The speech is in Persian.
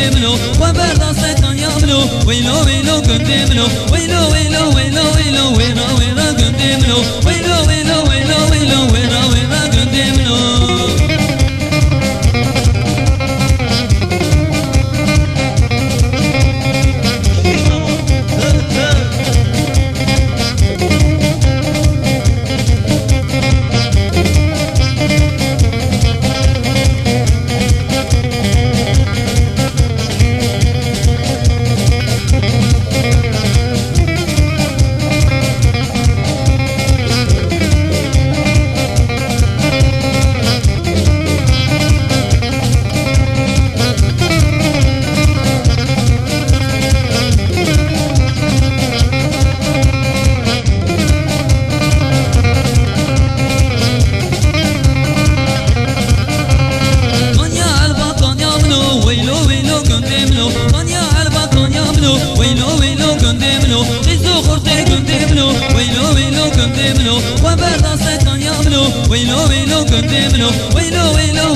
قدملو وبرد سكان يعملو ويلو ويلو قدملو ويلو ويلو ويلو ويلو ويرا ويرا قدملو ويلو ويلو ويلو ويلو ويرا ويرا قدملو ويلو ويلو قدملو غيزو خرطي قدملو ويلو ويلو قدملو وبرد سكان يعملو ويلو ويلو قدملو ويلو ويلو